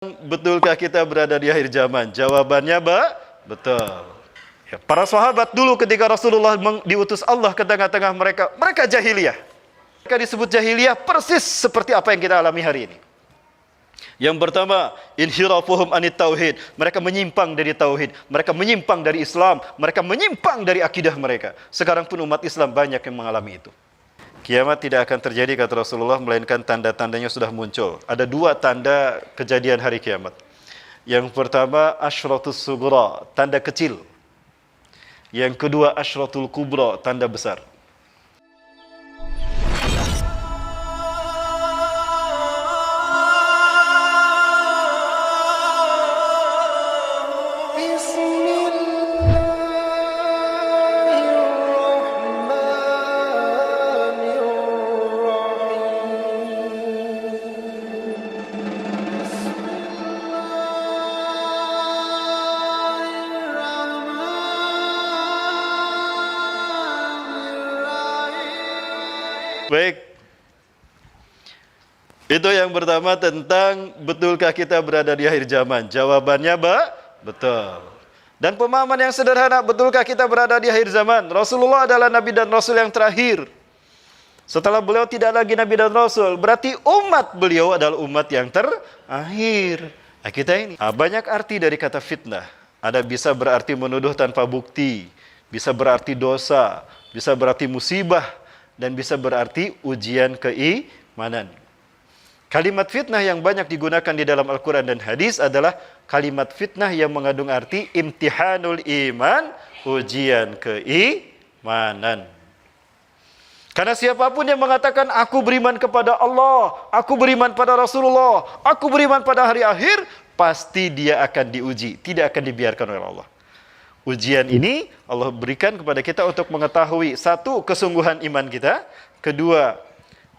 Betulkah kita berada di akhir zaman? Jawabannya betul. Ya, para sahabat dulu ketika Rasulullah diutus Allah ke tengah-tengah mereka, mereka jahiliyah. Mereka disebut jahiliyah persis seperti apa yang kita alami hari ini. Yang pertama, inhirafuhum anit tauhid. Mereka menyimpang dari tauhid, mereka menyimpang dari Islam, mereka menyimpang dari akidah mereka. Sekarang pun umat Islam banyak yang mengalami itu. Kiamat tidak akan terjadi kata Rasulullah melainkan tanda-tandanya sudah muncul. Ada dua tanda kejadian hari kiamat. Yang pertama asyratus sughra, tanda kecil. Yang kedua asyratul kubra, tanda besar. Baik, itu yang pertama tentang betulkah kita berada di akhir zaman. Jawabannya betul. Dan pemahaman yang sederhana, betulkah kita berada di akhir zaman? Rasulullah adalah Nabi dan Rasul yang terakhir. Setelah beliau tidak lagi Nabi dan Rasul, berarti umat beliau adalah umat yang terakhir. Nah, kita ini banyak arti dari kata fitnah. Ada bisa berarti menuduh tanpa bukti, bisa berarti dosa, bisa berarti musibah, dan bisa berarti ujian keimanan. Kalimat fitnah yang banyak digunakan di dalam Al-Quran dan hadis adalah kalimat fitnah yang mengandung arti imtihanul iman, ujian keimanan. Karena siapapun yang mengatakan aku beriman kepada Allah, aku beriman pada Rasulullah, aku beriman pada hari akhir, pasti dia akan diuji, tidak akan dibiarkan oleh Allah. Ujian ini Allah berikan kepada kita untuk mengetahui satu, kesungguhan iman kita, kedua,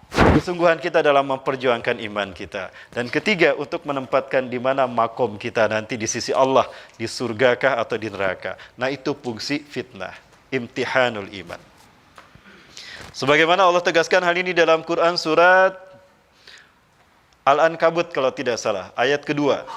kesungguhan kita dalam memperjuangkan iman kita, dan ketiga, untuk menempatkan di mana makom kita nanti di sisi Allah, di surgakah atau di neraka. Nah, itu fungsi fitnah, imtihanul iman. Sebagaimana Allah tegaskan hal ini dalam Quran surat Al-Ankabut kalau tidak salah, ayat kedua.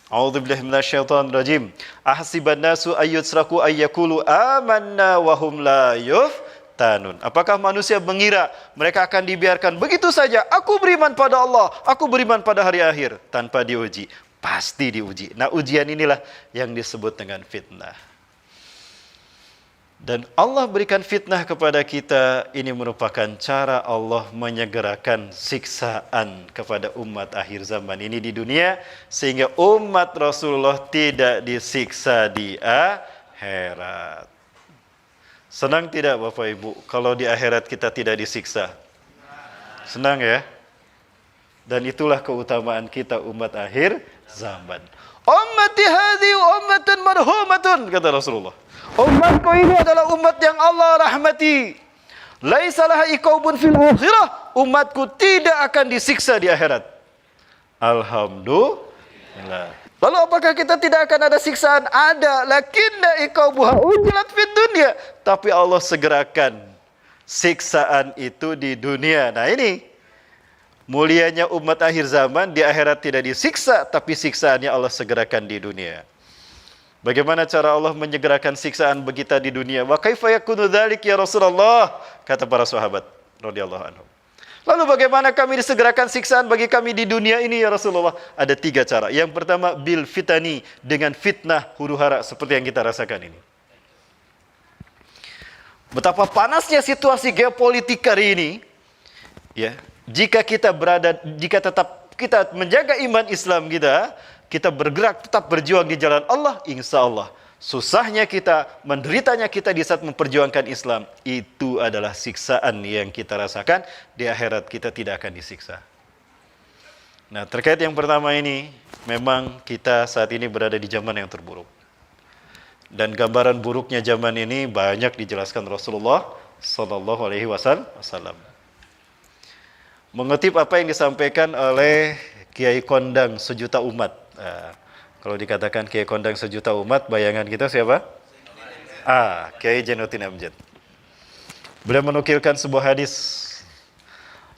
A'udzubillahi minasyaitonir rajim. Ahasiban nasu ayyutsraku ayyakulu amanna wa hum la yuftanun. Apakah manusia mengira mereka akan dibiarkan begitu saja? Aku beriman pada Allah, aku beriman pada hari akhir, tanpa diuji. Pasti diuji. Nah, ujian inilah yang disebut dengan fitnah. Dan Allah berikan fitnah kepada kita, ini merupakan cara Allah menyegerakan siksaan kepada umat akhir zaman ini di dunia, sehingga umat Rasulullah tidak disiksa di akhirat. Senang tidak Bapak Ibu kalau di akhirat kita tidak disiksa? Senang ya? Dan itulah keutamaan kita umat akhir zaman. Ummati hadhi ummatun marhumatun, kata Rasulullah. Umatku ini adalah umat yang Allah rahmati. Laisa laha iqabun fil akhirah. Umatku tidak akan disiksa di akhirat. Alhamdulillah. Lalu apakah kita tidak akan ada siksaan? Ada. Lakinna iqabuha ujilat fid dunya. Tapi Allah segerakan siksaan itu di dunia. Nah, ini mulianya umat akhir zaman, di akhirat tidak disiksa, tapi siksaannya Allah segerakan di dunia. Bagaimana cara Allah menyegerakan siksaan bagi kita di dunia? Wa kaifa yakunu dzalik ya Rasulullah? Kata para sahabat radhiyallahu anhum. Lalu bagaimana kami disegerakan siksaan bagi kami di dunia ini ya Rasulullah? Ada 3 cara. Yang pertama, bil fitani, dengan fitnah huru-hara seperti yang kita rasakan ini. Betapa panasnya situasi geopolitik hari ini, ya. Jika kita tetap kita menjaga iman Islam kita bergerak tetap berjuang di jalan Allah, insya Allah susahnya kita, menderitanya kita di saat memperjuangkan Islam, itu adalah siksaan yang kita rasakan. Di akhirat kita tidak akan disiksa. Nah, terkait yang pertama ini, memang kita saat ini berada di zaman yang terburuk. Dan gambaran buruknya zaman ini banyak dijelaskan Rasulullah Sallallahu Alaihi Wasallam. Mengutip apa yang disampaikan oleh Kiai Kondang sejuta umat. Kalau dikatakan Kiai Kondang sejuta umat, bayangan kita siapa? Kiai Jainuddin Amjad. Beliau menukilkan sebuah hadis,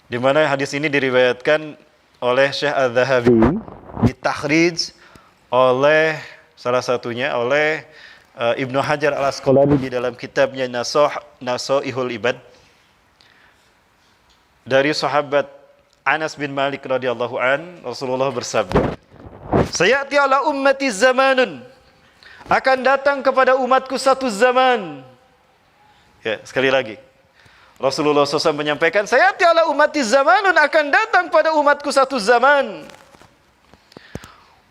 di mana hadis ini diriwayatkan oleh Syekh Adz-Dzahabi, ditakhrij oleh salah satunya oleh Ibnu Hajar Al-Asqalani di dalam kitabnya Nasaihul Ibad, dari sahabat Anas bin Malik radhiyallahu an, Rasulullah bersabda, "Sayati ala ummati zamanun," akan datang kepada umatku satu zaman. Ya, sekali lagi. Rasulullah SAW menyampaikan, "Sayati ala ummati zamanun," akan datang pada umatku satu zaman.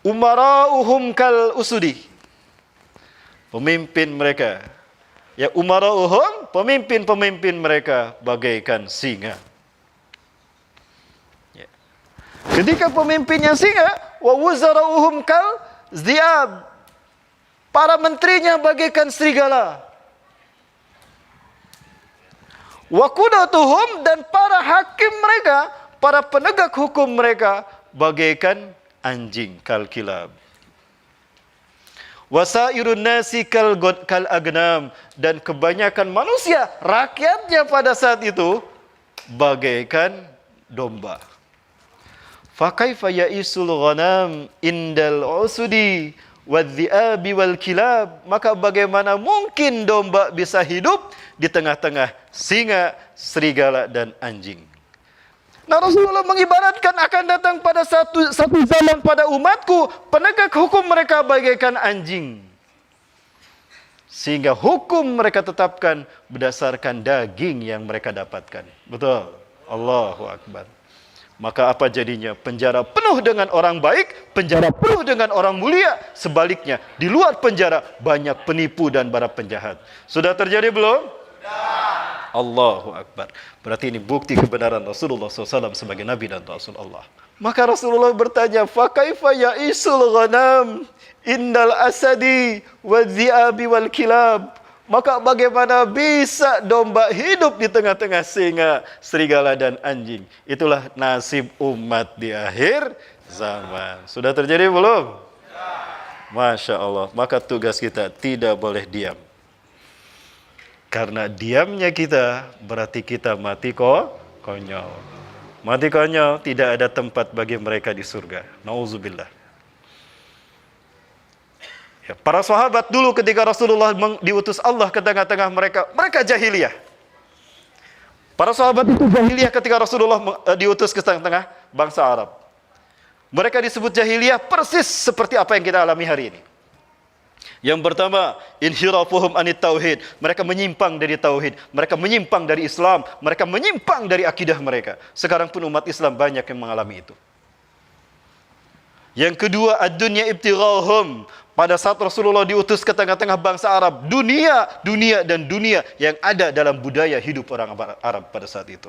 Umara'uhum kal usudi. Pemimpin mereka. Ya, umara'uhum, pemimpin-pemimpin mereka bagaikan singa. Ya. Ketika pemimpinnya singa, wa wuzara'uhum kal ziab. Para menterinya bagaikan serigala. Wa qudatuhum, dan para hakim mereka, para penegak hukum mereka bagaikan anjing, kal kilab. Wasairun nasi kal agnam, dan kebanyakan manusia, rakyatnya pada saat itu bagaikan domba. Fa kaifa ya'isul ghanam indal usudi wadhi'abi wal kilab, maka bagaimana mungkin domba bisa hidup di tengah-tengah singa, serigala dan anjing. Nah, Rasulullah mengibaratkan akan datang pada satu zaman pada umatku, penegak hukum mereka bagaikan anjing. Sehingga hukum mereka tetapkan berdasarkan daging yang mereka dapatkan. Betul. Allahu Akbar. Maka apa jadinya? Penjara penuh dengan orang baik, penjara penuh dengan orang mulia. Sebaliknya, di luar penjara banyak penipu dan para penjahat. Sudah terjadi belum? Allahu Akbar. Berarti ini bukti kebenaran Rasulullah SAW sebagai Nabi dan Rasul Allah. Maka Rasulullah bertanya, "Fa kaifa ya'isul ghanam indal asadi wadhi'abi wal kilab?" Maka bagaimana bisa domba hidup di tengah-tengah singa, serigala dan anjing? Itulah nasib umat di akhir zaman. Sudah terjadi belum? Masya Allah. Maka tugas kita tidak boleh diam. Karena diamnya kita berarti kita mati konyol. Mati konyol, tidak ada tempat bagi mereka di surga. Nauzubillah. Ya, para sahabat dulu ketika Rasulullah diutus Allah ke tengah-tengah mereka jahiliyah. Para sahabat itu jahiliyah ketika Rasulullah diutus ke tengah-tengah bangsa Arab. Mereka disebut jahiliyah persis seperti apa yang kita alami hari ini. Yang pertama, inhirafuhum anit tauhid. Mereka menyimpang dari tauhid. Mereka menyimpang dari Islam. Mereka menyimpang dari akidah mereka. Sekarang pun umat Islam banyak yang mengalami itu. Yang kedua, ad-dunya ibtighahum. Pada saat Rasulullah diutus ke tengah-tengah bangsa Arab, dunia yang ada dalam budaya hidup orang Arab pada saat itu.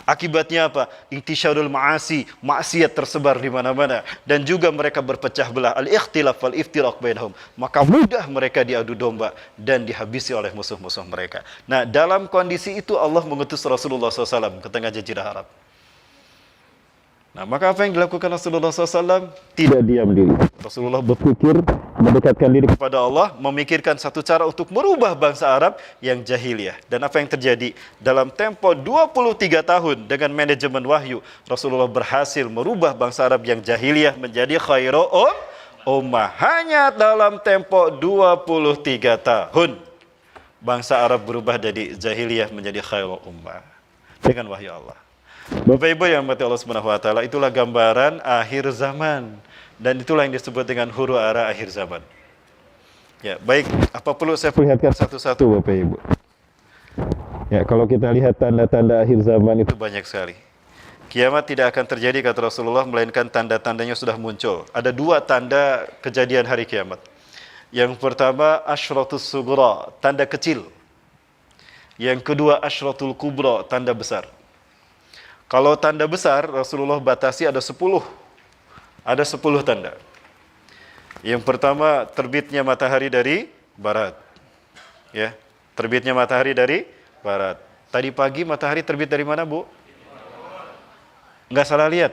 Akibatnya apa? Intisyarul ma'asi, maksiat tersebar di mana-mana, dan juga mereka berpecah belah, al-ikhtilaf wal iftiraq bainahum. Maka mudah mereka diadu domba dan dihabisi oleh musuh-musuh mereka. Nah, dalam kondisi itu Allah mengutus Rasulullah SAW ke tengah jazirah Arab. Nah, maka apa yang dilakukan Rasulullah SAW? Tidak diam diri. Rasulullah berpikir, mendekatkan diri kepada Allah, memikirkan satu cara untuk merubah bangsa Arab yang jahiliyah. Dan apa yang terjadi? Dalam tempo 23 tahun dengan manajemen wahyu, Rasulullah berhasil merubah bangsa Arab yang jahiliyah menjadi khairu ummah. Hanya dalam tempo 23 tahun, bangsa Arab berubah dari jahiliyah menjadi khairu ummah. Dengan wahyu Allah. Bapak Ibu yang mati Allah Subhanahu wa taala, itulah gambaran akhir zaman, dan itulah yang disebut dengan huru hara akhir zaman. Ya, baik, apa perlu saya perlihatkan satu-satu Bapak Ibu? Ya, kalau kita lihat tanda-tanda akhir zaman itu banyak sekali. Kiamat tidak akan terjadi kata Rasulullah melainkan tanda-tandanya sudah muncul. Ada dua tanda kejadian hari kiamat. Yang pertama asyratus sughra, tanda kecil. Yang kedua asyratul kubra, tanda besar. Kalau tanda besar, Rasulullah batasi ada 10. Ada 10 tanda. Yang pertama, terbitnya matahari dari barat. Ya, terbitnya matahari dari barat. Tadi pagi matahari terbit dari mana, Bu? Nggak salah lihat?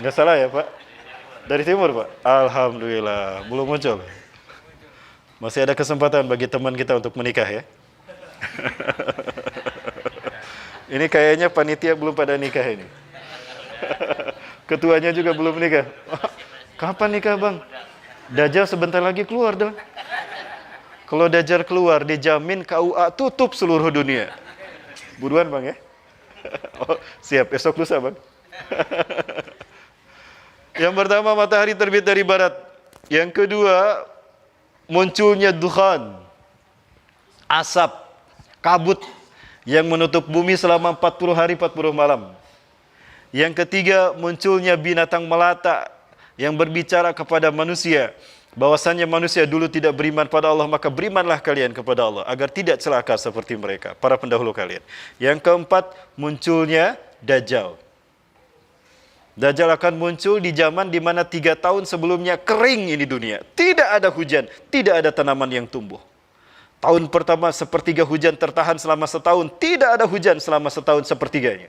Nggak salah ya, Pak? Dari timur, Pak? Alhamdulillah, belum muncul. Masih ada kesempatan bagi teman kita untuk menikah ya. Ini kayaknya panitia belum pada nikah ini. Ketuanya juga belum nikah. Kapan nikah bang? Dajjal sebentar lagi keluar dong. Kalau Dajjal keluar, dijamin KUA tutup seluruh dunia. Buruan bang ya. Oh, siap, esok lusa bang. Yang pertama, matahari terbit dari barat. Yang kedua, munculnya dukhan, asap, kabut yang menutup bumi selama 40 hari 40 malam. Yang ketiga, munculnya binatang melata yang berbicara kepada manusia bahwasannya manusia dulu tidak beriman pada Allah, maka berimanlah kalian kepada Allah agar tidak celaka seperti mereka, para pendahulu kalian. Yang keempat, munculnya Dajjal. Dajjal akan muncul di zaman di mana 3 tahun sebelumnya kering ini dunia. Tidak ada hujan, tidak ada tanaman yang tumbuh. Tahun pertama sepertiga hujan tertahan selama setahun, tidak ada hujan selama setahun sepertiganya.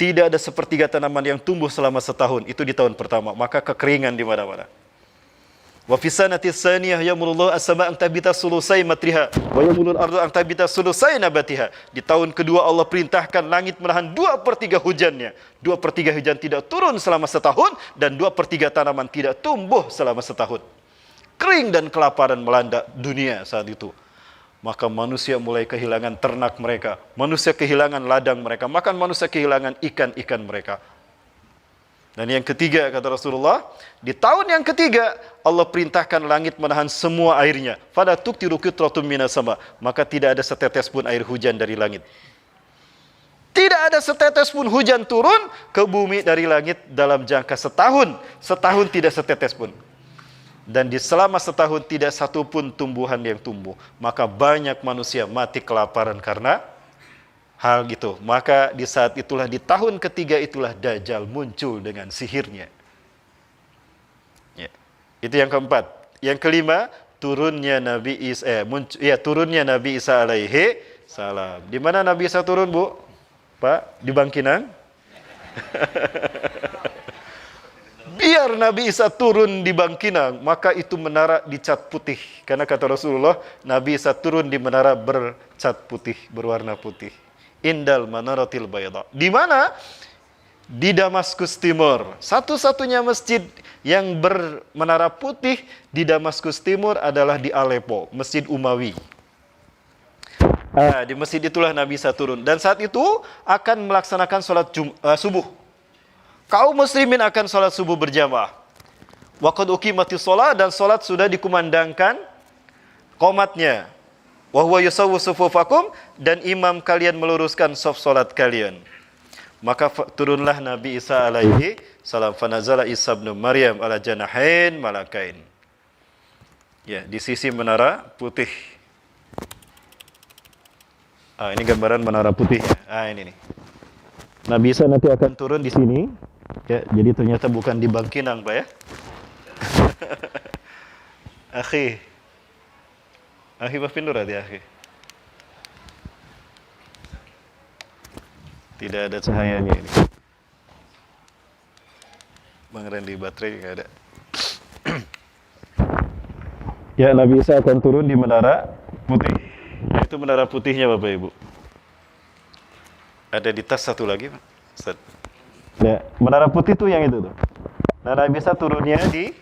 Tidak ada sepertiga tanaman yang tumbuh selama setahun, itu di tahun pertama, maka kekeringan di mana-mana. Wa fi sanati tsaniyah yamurullahu as-samaa an tabita sulusai matriha wa yamurul ardu an tabita sulusai nabatiha. Di tahun kedua Allah perintahkan langit menahan 2/3 hujannya. 2/3 hujan tidak turun selama setahun dan 2/3 tanaman tidak tumbuh selama setahun. Kering dan kelaparan melanda dunia saat itu. Maka manusia mulai kehilangan ternak mereka, manusia kehilangan ladang mereka, makan manusia kehilangan ikan-ikan mereka. Dan yang ketiga, kata Rasulullah, di tahun yang ketiga Allah perintahkan langit menahan semua airnya. Fala tuqtiru qitratun minas sama, maka tidak ada setetes pun air hujan dari langit. Tidak ada setetes pun hujan turun ke bumi dari langit dalam jangka setahun. Setahun tidak setetes pun. Dan di selama setahun tidak satu pun tumbuhan yang tumbuh. Maka banyak manusia mati kelaparan karena hal gitu. Maka di saat itulah, di tahun ketiga itulah Dajjal muncul dengan sihirnya. Ya. Itu yang keempat. Yang kelima, turunnya Nabi Isa, turunnya Nabi Isa alaihi salam. Di mana Nabi Isa turun, Bu? Pak, di Bangkinang? Biar Nabi Isa turun di Bangkinang, maka itu menara dicat putih. Karena kata Rasulullah, Nabi Isa turun di menara bercat putih, berwarna putih. Indal manaratil bayda. Di mana? Di Damaskus Timur. Satu-satunya masjid yang bermenara putih di Damaskus Timur adalah di Aleppo, Masjid Umawi. Di masjid itulah Nabi Isa turun. Dan saat itu akan melaksanakan sholat subuh. Kaum muslimin akan sholat subuh berjamaah. Waqad uqimatis sholat, dan sholat sudah dikumandangkan qomatnya. Wa huwa yusawwu sufufakum, dan imam kalian meluruskan saf salat kalian. Maka turunlah Nabi Isa alaihi salam, fanazala Isa bin Maryam ala janahain malakain. Ya, di sisi menara putih. Ini gambaran menara putih. Ini nih. Nabi Isa nanti akan turun di sini. Ya, jadi ternyata bukan di Bangkinang, Pak ya. Akhi Bafindur ya, akhi. Tidak ada cahayanya ini. Bang Randy, baterai nggak ada. Ya, Nabi Isa akan turun di menara putih. Itu menara putihnya, Bapak Ibu. Ada di tas satu lagi, Pak. Ustaz. Ya, menara putih itu yang itu tuh. Nah, Nabi Isa turunnya di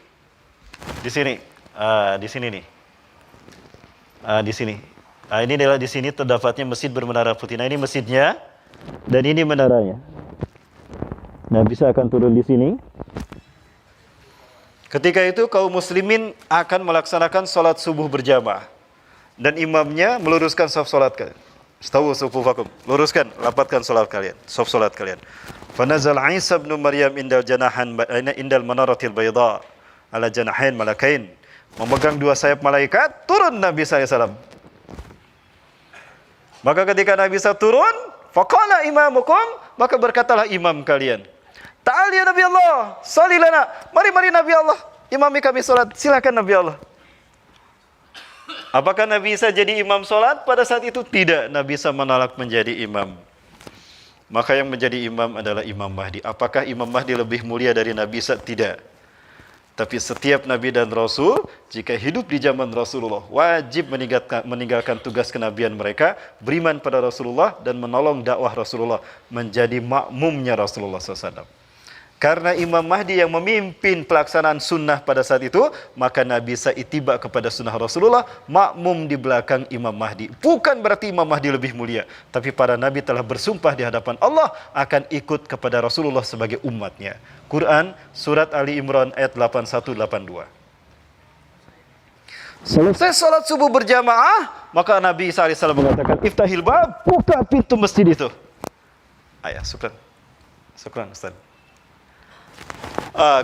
sini. Di sini nih. Di sini. Ini adalah di sini terdapatnya masjid bermenara putih. Nah, ini masjidnya dan ini menaranya. Nah, bisa akan turun di sini. Ketika itu kaum muslimin akan melaksanakan sholat subuh berjamaah dan imamnya meluruskan saf sholat kalian. Istawu sufufakum. Luruskan, rapatkan sholat kalian, saf sholat kalian. Fanazal Isa bin Maryam indal manaratil bayda ala janahain malakain. Memegang 2 sayap malaikat, turun Nabi SAW. Maka ketika Nabi SAW turun, faqala imamukum, maka berkatalah imam kalian, ta'al ya Nabi Allah, sholli lana, mari Nabi Allah, imami kami salat, silakan Nabi Allah. Apakah Nabi Isa jadi imam salat? Pada saat itu tidak, Nabi Isa menolak menjadi imam. Maka yang menjadi imam adalah Imam Mahdi. Apakah Imam Mahdi lebih mulia dari Nabi Isa? Tidak. Tapi setiap Nabi dan Rasul, jika hidup di zaman Rasulullah, wajib meninggalkan tugas kenabian mereka, beriman pada Rasulullah, dan menolong dakwah Rasulullah, menjadi makmumnya Rasulullah SAW. Karena Imam Mahdi yang memimpin pelaksanaan sunnah pada saat itu, maka Nabi Isa ittiba kepada sunnah Rasulullah, makmum di belakang Imam Mahdi. Bukan berarti Imam Mahdi lebih mulia, tapi para Nabi telah bersumpah di hadapan Allah akan ikut kepada Rasulullah sebagai umatnya. Quran, Surat Ali Imran ayat 81-82. Selesai salat subuh berjamaah, maka Nabi Isa AS mengatakan, iftahil bab, buka pintu masjid itu. Ayah, syukran Ustaz.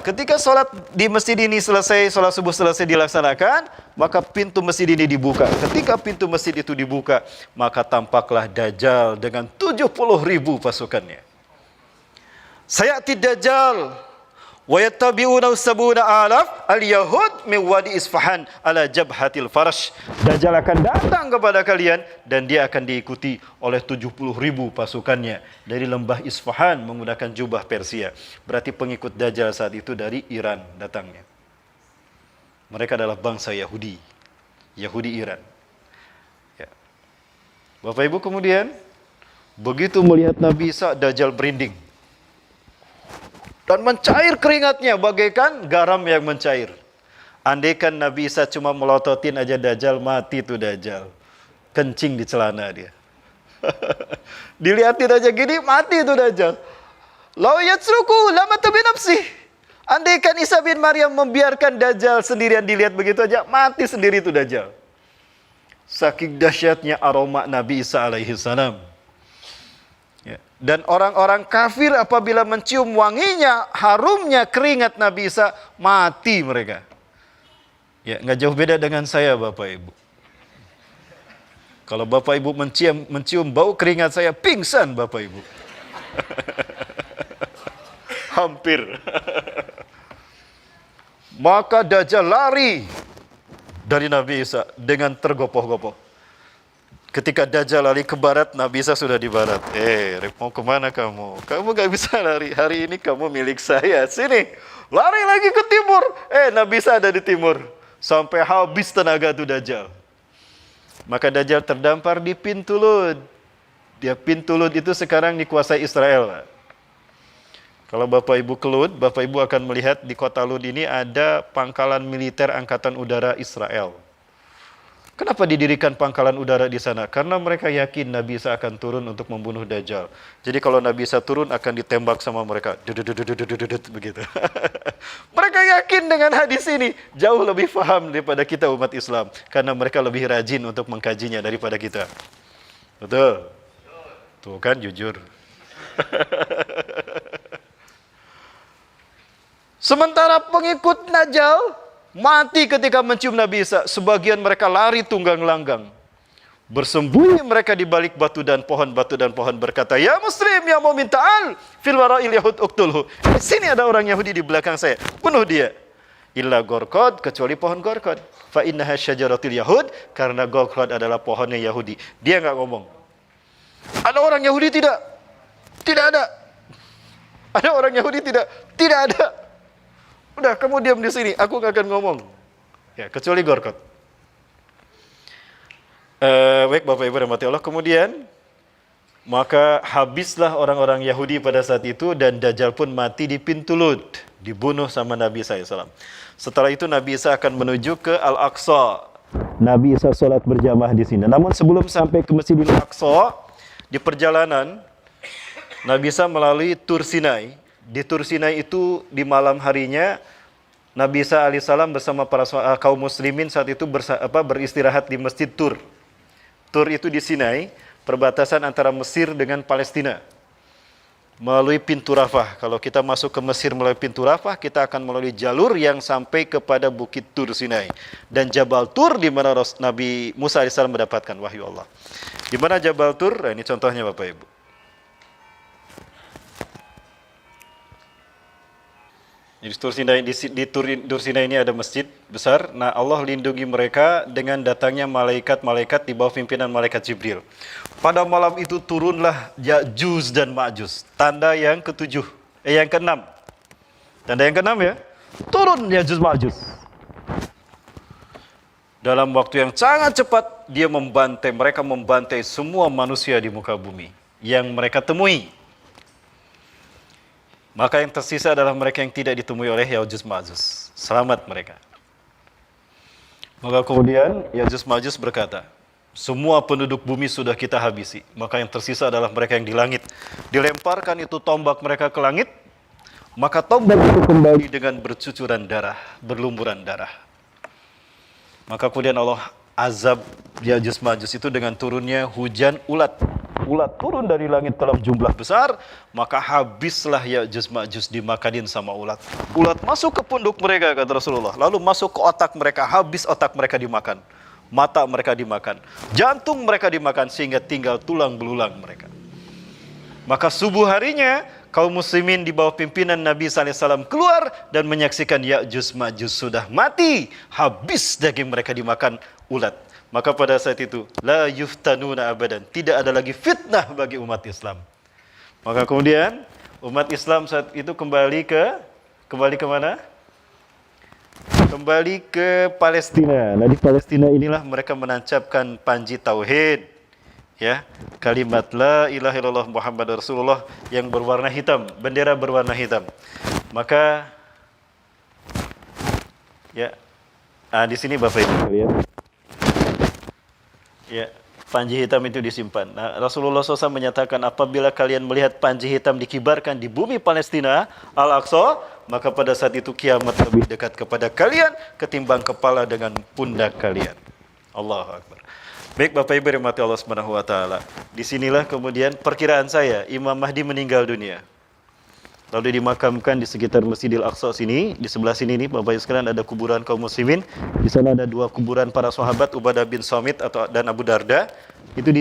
Ketika sholat di masjid ini selesai, sholat subuh selesai dilaksanakan, maka pintu masjid ini dibuka. Ketika pintu masjid itu dibuka, maka tampaklah Dajjal dengan 70.000 pasukannya. Sayati Dajjal wa yattabi'una sabuna alaf al-yahud min wadi Isfahan ala jabhatil farash. Dajjal akan datang kepada kalian dan dia akan diikuti oleh 70.000 pasukannya dari lembah Isfahan menggunakan jubah Persia. Berarti pengikut Dajjal saat itu dari Iran datangnya. Mereka adalah bangsa Yahudi Iran. Ya. Bapak Ibu, kemudian begitu melihat Nabi Isa, Dajjal merinding dan mencair keringatnya bagaikan garam yang mencair. Andaikan Nabi Isa cuma melototin aja Dajjal, mati tuh Dajjal. Kencing di celana dia. Dilihatin aja gini, mati tuh Dajjal. Lau yatsruku lamata binafsih. Andaikan Isa bin Maryam membiarkan Dajjal sendirian dilihat begitu aja, mati sendiri tuh Dajjal. Saking dahsyatnya aroma Nabi Isa alaihi salam. Ya. Dan orang-orang kafir apabila mencium wanginya, harumnya keringat Nabi Isa, mati mereka. Ya, nggak jauh beda dengan saya, Bapak Ibu. Kalau Bapak Ibu mencium bau keringat saya, pingsan Bapak Ibu. Hampir. Maka Dajjal lari dari Nabi Isa dengan tergopoh-gopoh. Ketika Dajjal lari ke barat, Nabi Isa sudah di barat. Mau kemana kamu? Kamu gak bisa lari. Hari ini kamu milik saya. Sini. Lari lagi ke timur. Nabi Isa ada di timur. Sampai habis tenaga tuh Dajjal. Maka Dajjal terdampar di pintu Lud. Pintu Lud itu sekarang dikuasai Israel. Kalau Bapak Ibu ke Lud, Bapak Ibu akan melihat di kota Lud ini ada pangkalan militer Angkatan Udara Israel. Kenapa didirikan pangkalan udara di sana? Karena mereka yakin Nabi Isa akan turun untuk membunuh Dajjal. Jadi kalau Nabi Isa turun akan ditembak sama mereka. Begitu. Mereka yakin dengan hadis ini jauh lebih paham daripada kita umat Islam. Karena mereka lebih rajin untuk mengkajinya daripada kita. Betul? Tuh kan jujur. Sementara pengikut Dajjal mati ketika mencium Nabi Isa. Sebagian mereka lari tunggang langgang. Bersembunyi mereka di balik batu dan pohon berkata, ya Muslim, ya mu'min ta'al, fil wara'il yahud uktulhu. Di sini ada orang Yahudi di belakang saya, bunuh dia. Illa gorkod, kecuali pohon gorkod. Fa innaha syajaratil yahud, karena gorkod adalah pohonnya Yahudi. Dia nggak ngomong. Ada orang Yahudi tidak? Tidak ada. Ada orang Yahudi tidak? Tidak ada. Udah, kamu diam di sini, aku nggak akan ngomong. Ya, kecuali gorkot. Baik Bapak Ibu rahmati Allah. Kemudian, maka habislah orang-orang Yahudi pada saat itu dan Dajjal pun mati di pintu Lud. Dibunuh sama Nabi Isa SAW. Setelah itu Nabi Isa akan menuju ke Al-Aqsa. Nabi Isa sholat berjamaah di sini. Namun sebelum sampai ke Masjidil Aqsa, di perjalanan, Nabi Isa melalui Tur Sinai. Di Tur Sinai itu di malam harinya Nabi Isa alaihissalam bersama para kaum muslimin saat itu beristirahat di Masjid Tur. Tur itu di Sinai, perbatasan antara Mesir dengan Palestina. Melalui pintu Rafah. Kalau kita masuk ke Mesir melalui pintu Rafah, kita akan melalui jalur yang sampai kepada Bukit Tur Sinai. Dan Jabal Tur di mana Nabi Musa alaihissalam mendapatkan wahyu Allah. Di mana Jabal Tur? Nah, ini contohnya Bapak Ibu. Di Tur Sinai ini ada masjid besar. Nah, Allah lindungi mereka dengan datangnya malaikat-malaikat di bawah pimpinan malaikat Jibril. Pada malam itu turunlah Ya'juj dan Ma'juj. Tanda yang ketujuh, yang keenam. Tanda yang keenam ya. Turun Ya'juj Ma'juj. Dalam waktu yang sangat cepat mereka membantai semua manusia di muka bumi yang mereka temui. Maka yang tersisa adalah mereka yang tidak ditemui oleh Ya'juj Ma'juj. Selamat mereka. Maka kemudian Ya'juj Ma'juj berkata, semua penduduk bumi sudah kita habisi. Maka yang tersisa adalah mereka yang di langit. Dilemparkan itu tombak mereka ke langit. Maka tombak itu kembali dengan bercucuran darah, berlumuran darah. Maka kemudian Allah azab Ya'juj Ma'juj itu dengan turunnya hujan ulat. Ulat turun dari langit dalam jumlah besar, maka habislah Ya'juj Ma'juj dimakanin sama ulat. Ulat masuk ke punduk mereka, kata Rasulullah. Lalu masuk ke otak mereka, habis otak mereka dimakan. Mata mereka dimakan, jantung mereka dimakan, sehingga tinggal tulang belulang mereka. Maka subuh harinya, kaum muslimin di bawah pimpinan Nabi SAW keluar dan menyaksikan Ya'juj Ma'juj sudah mati. Habis daging mereka dimakan ulat. Maka pada saat itu, la yuftanuna abadan. Tidak ada lagi fitnah bagi umat Islam. Maka kemudian, umat Islam saat itu kembali ke mana? Kembali ke Palestina. Nah, di Palestina inilah mereka menancapkan panji tauhid, ya, kalimat la ilaha illallah Muhammad Rasulullah yang berwarna hitam, bendera berwarna hitam. Maka ya, di sini Bapak Ibu lihat. Ya, panji hitam itu disimpan. Nah, Rasulullah SAW menyatakan, apabila kalian melihat panji hitam dikibarkan di bumi Palestina, Al-Aqsa, maka pada saat itu kiamat lebih dekat kepada kalian ketimbang kepala dengan pundak kalian. Allahu Akbar. Baik Bapak Ibu rahmati Allah Subhanahu wa taala. Disinilah kemudian perkiraan saya Imam Mahdi meninggal dunia. Lalu dimakamkan di sekitar Masjidil Aqsa sini, di sebelah sini nih Bapak Ibu sekalian ada kuburan kaum muslimin. Di sana ada dua kuburan para sahabat, Ubadah bin Samit dan Abu Darda. Itu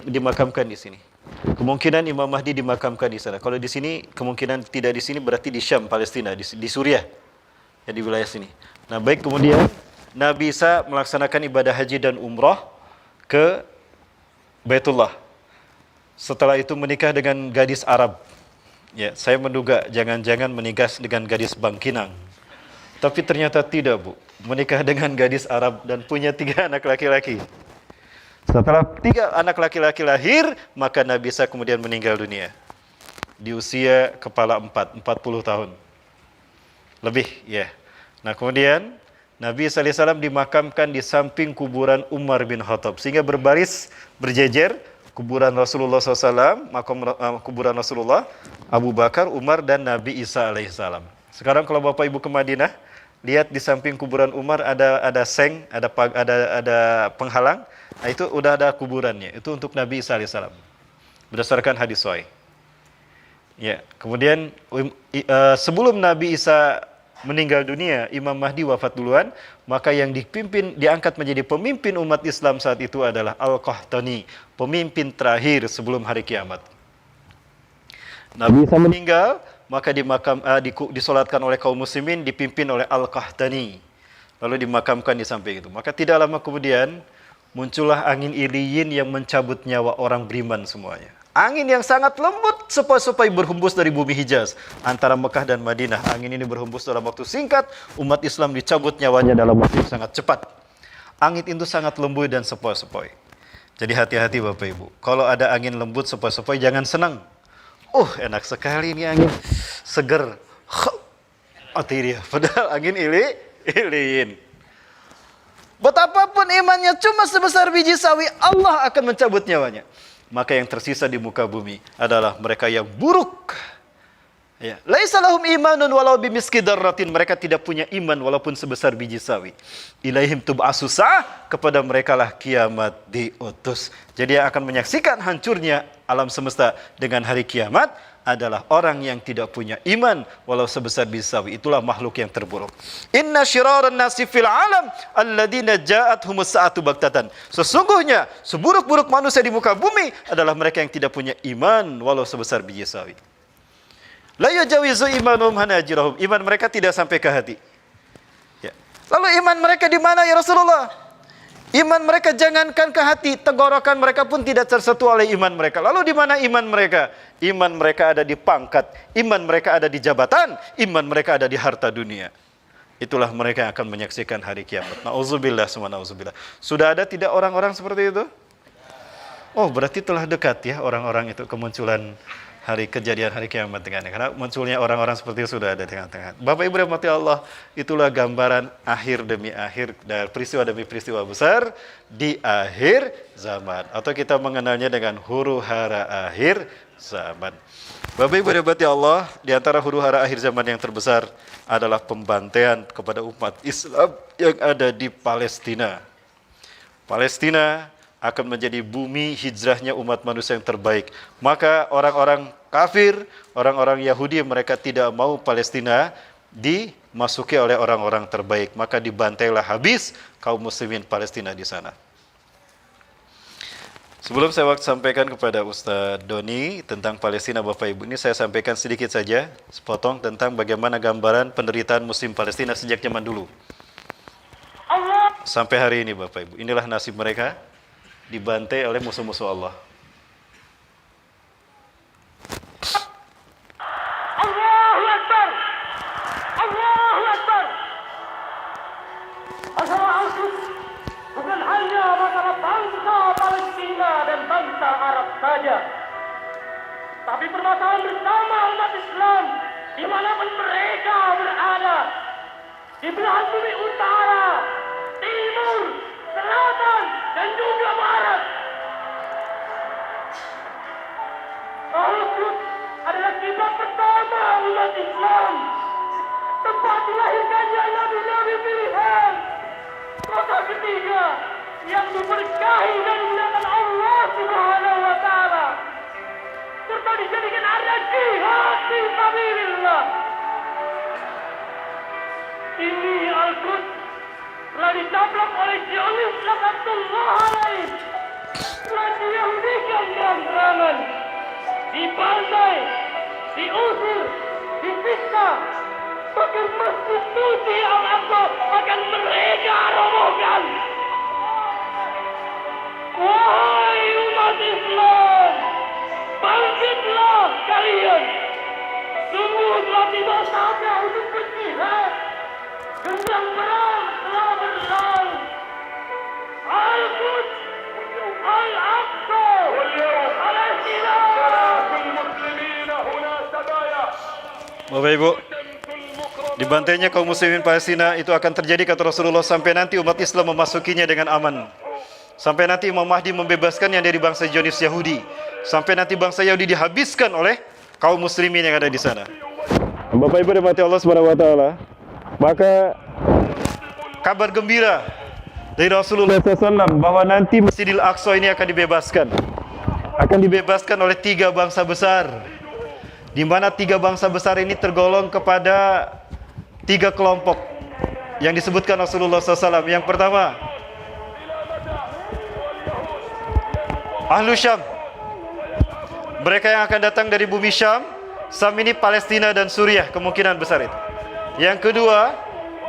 dimakamkan di sini. Kemungkinan Imam Mahdi dimakamkan di sana. Kalau di sini kemungkinan tidak di sini, berarti di Syam, Palestina, di Suriah. Ya, di wilayah sini. Nah, baik, kemudian Nabi Isa melaksanakan ibadah haji dan umrah ke Baitullah. Setelah itu menikah dengan gadis Arab. Ya, saya menduga jangan-jangan menikah dengan gadis Bangkinang. Tapi ternyata tidak, Bu. Menikah dengan gadis Arab dan punya 3 anak laki-laki. Setelah 3 anak laki-laki lahir, maka Nabi Isa kemudian meninggal dunia. Di usia kepala 40 tahun. Lebih, ya. Nah, kemudian Nabi SAW dimakamkan di samping kuburan Umar bin Khattab. Sehingga berbaris, berjejer, kuburan Rasulullah SAW, kuburan Rasulullah, Abu Bakar, Umar, dan Nabi Isa alaihissalam. Sekarang kalau Bapak Ibu ke Madinah, lihat di samping kuburan Umar ada seng, ada penghalang. Nah, itu udah ada kuburannya. Itu untuk Nabi Isa alaihissalam. Berdasarkan hadis sahih. Ya, kemudian sebelum Nabi Isa meninggal dunia, Imam Mahdi wafat duluan, maka yang diangkat menjadi pemimpin umat Islam saat itu adalah Al-Qahtani, pemimpin terakhir sebelum hari kiamat. Nabi Isa meninggal, maka disolatkan oleh kaum muslimin, dipimpin oleh Al-Qahtani, lalu dimakamkan di samping itu. Maka tidak lama kemudian muncullah angin iliyin yang mencabut nyawa orang beriman semuanya. Angin yang sangat lembut sepoi-sepoi berhembus dari bumi Hijaz antara Mekah dan Madinah. Angin ini berhembus dalam waktu singkat, umat Islam dicabut nyawanya dalam waktu yang sangat cepat. Angin itu sangat lembut dan sepoi-sepoi. Jadi hati-hati Bapak Ibu. Kalau ada angin lembut sepoi-sepoi jangan senang. Enak sekali ini angin. Seger. Mati dia. Padahal angin iliin. Betapapun imannya cuma sebesar biji sawi, Allah akan mencabut nyawanya. Maka yang tersisa di muka bumi adalah mereka yang buruk. Ya, laisa lahum imanun walau bimiski darratin. Mereka tidak punya iman walaupun sebesar biji sawi. Ilaihim tub'asu sa'ah, kepada merekalah kiamat diutus. Jadi yang akan menyaksikan hancurnya alam semesta dengan hari kiamat adalah orang yang tidak punya iman walau sebesar biji sawi. Itulah makhluk yang terburuk. Inna syiraran nasi fil alam alladzina ja'athumus sa'atu baktatan. Sesungguhnya seburuk-buruk manusia di muka bumi adalah mereka yang tidak punya iman walau sebesar biji sawi. La yajawizu imanuhum hanajirahum. Iman mereka tidak sampai ke hati. Ya. Lalu iman mereka di mana ya Rasulullah? Iman mereka jangankan ke hati, tenggorokan mereka pun tidak tersentuh oleh iman mereka. Lalu di mana iman mereka? Iman mereka ada di pangkat, iman mereka ada di jabatan, iman mereka ada di harta dunia. Itulah mereka yang akan menyaksikan hari kiamat. Nauzubillah summa nauzubillah. Sudah ada tidak orang-orang seperti itu? Berarti telah dekat ya orang-orang itu kemunculan hari kejadian hari kiamat dengan karena munculnya orang-orang seperti itu sudah ada di tengah-tengah. Bapak Ibu rahmati Allah, itulah gambaran akhir demi akhir dan peristiwa demi peristiwa besar di akhir zaman, atau kita mengenalnya dengan huru-hara akhir zaman. Bapak Ibu rahmati Allah, di antara huru-hara akhir zaman yang terbesar adalah pembantaian kepada umat Islam yang ada di Palestina. Palestina akan menjadi bumi hijrahnya umat manusia yang terbaik. Maka orang-orang kafir, orang-orang Yahudi, mereka tidak mau Palestina dimasuki oleh orang-orang terbaik. Maka dibantailah habis kaum muslimin Palestina di sana. Sebelum saya sampaikan kepada Ustadz Doni tentang Palestina, Bapak Ibu, ini saya sampaikan sedikit saja, sepotong tentang bagaimana gambaran penderitaan muslim Palestina sejak zaman dulu. Sampai hari ini, Bapak Ibu, inilah nasib mereka, dibantai oleh musuh-musuh Allah. Allahu Akbar. Allahu Akbar. Al-Quds bukan hanya antara bangsa Palestina dan bangsa Arab saja, tapi permasalahan bersama umat Islam dimanapun mereka berada, di belahan bumi utara, timur, selatan, dan juga barat. Al-Quds adalah kiblat pertama umat Islam, tempat dilahirkannya nabi-nabi pilihan, kota ketiga yang diberkahi dan dimuliakan Allah Subhanahu wa Ta'ala, serta dijadikan area jihad fi sabilillah. Ini Al-Quds telah ditabrak oleh Zionis laknatullah alaih, telah diyahudikan terang-terangan, dibantai, diusir, disiksa, bahkan masjid suci Al-Aqsa akan mereka robohkan. Wahai umat Islam, bangkitlah kalian. Sungguh telah tiba saatnya untuk berjihad. Gerbang perang telah berlalu. Al-Quds, Al-Aqsa, Palestina. Bapak Ibu, dibantainya kaum muslimin Palestina itu akan terjadi kata Rasulullah sampai nanti umat Islam memasukinya dengan aman. Sampai nanti Imam Mahdi membebaskan yang dari bangsa Zionis Yahudi. Sampai nanti bangsa Yahudi dihabiskan oleh kaum muslimin yang ada di sana. Bapak Ibu rahmati Allah Subhanahu wa Ta'ala, maka kabar gembira dari Rasulullah SAW bahwa nanti Masjidil Aqsa ini akan dibebaskan. Akan dibebaskan oleh 3 bangsa besar, di mana 3 bangsa besar ini tergolong kepada 3 kelompok yang disebutkan Rasulullah SAW. Yang pertama, Ahlu Syam, mereka yang akan datang dari bumi Syam. Syam ini Palestina dan Suriah, kemungkinan besar itu. Yang kedua,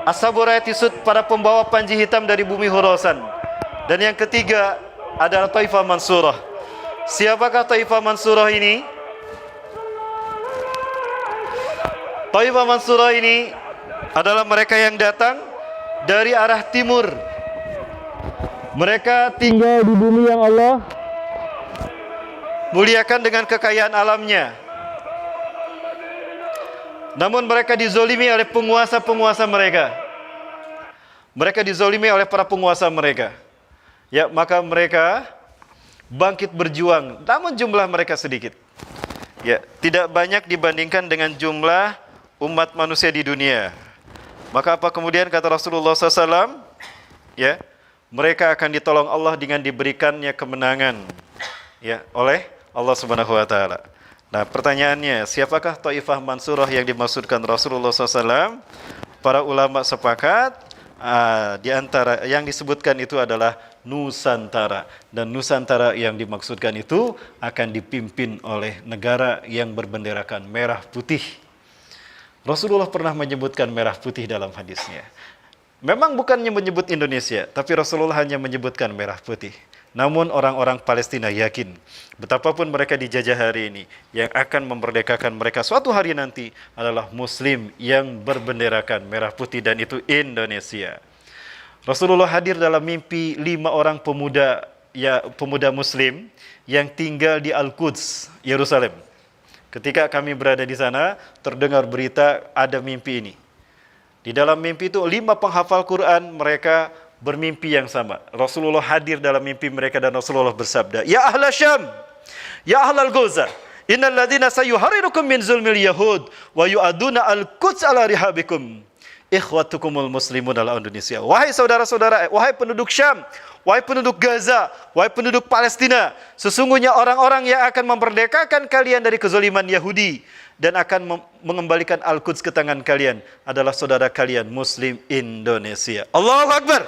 Ashabul Rayat-Sud, para pembawa panji hitam dari bumi Khurasan. Dan yang ketiga adalah Taifah Mansurah. Siapakah Taifah Mansurah ini? Taifah Mansurah ini adalah mereka yang datang dari arah timur. Mereka tinggal di bumi yang Allah muliakan dengan kekayaan alamnya. Namun mereka dizolimi oleh penguasa-penguasa mereka. Mereka dizolimi oleh para penguasa mereka. Ya, maka mereka bangkit berjuang. Namun jumlah mereka sedikit. Ya, tidak banyak dibandingkan dengan jumlah umat manusia di dunia. Maka apa kemudian kata Rasulullah SAW? Ya, mereka akan ditolong Allah dengan diberikannya kemenangan. Ya, oleh Allah Subhanahu wa Ta'ala. Nah, pertanyaannya, siapakah Taifah Mansurah yang dimaksudkan Rasulullah SAW? Para ulama sepakat, di antara yang disebutkan itu adalah Nusantara. Dan Nusantara yang dimaksudkan itu akan dipimpin oleh negara yang berbenderakan merah putih. Rasulullah pernah menyebutkan merah putih dalam hadisnya. Memang bukannya menyebut Indonesia, tapi Rasulullah hanya menyebutkan merah putih. Namun orang-orang Palestina yakin, betapapun mereka dijajah hari ini, yang akan memerdekakan mereka suatu hari nanti adalah Muslim yang berbenderakan merah putih, dan itu Indonesia. Rasulullah hadir dalam mimpi 5 orang pemuda Muslim yang tinggal di Al-Quds, Yerusalem. Ketika kami berada di sana, terdengar berita ada mimpi ini. Di dalam mimpi itu 5 penghafal Quran, mereka bermimpi yang sama. Rasulullah hadir dalam mimpi mereka dan Rasulullah bersabda, "Ya ahla Syam, ya ahlal Gaza, innal ladzina sayuharirukum min zulmil yahud wa yu'aduna al-Quds ala rihabikum. Ikhwatukumul muslimun ala Indonesia." Wahai saudara-saudara, wahai penduduk Syam, wahai penduduk Gaza, wahai penduduk Palestina, sesungguhnya orang-orang yang akan memerdekakan kalian dari kezaliman Yahudi dan akan mengembalikan Al-Quds ke tangan kalian adalah saudara kalian Muslim Indonesia. Allahu Akbar.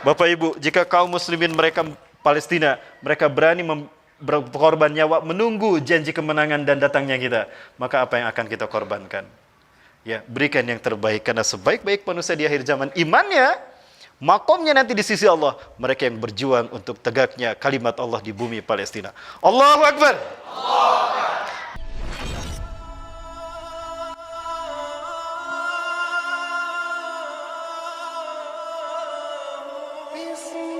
Bapak Ibu, jika kaum muslimin mereka Palestina, mereka berani berkorban nyawa menunggu janji kemenangan dan datangnya kita, maka apa yang akan kita korbankan? Ya, berikan yang terbaik, karena sebaik-baik manusia di akhir zaman imannya, makomnya nanti di sisi Allah, mereka yang berjuang untuk tegaknya kalimat Allah di bumi Palestina. Allahu Akbar. Bismillah.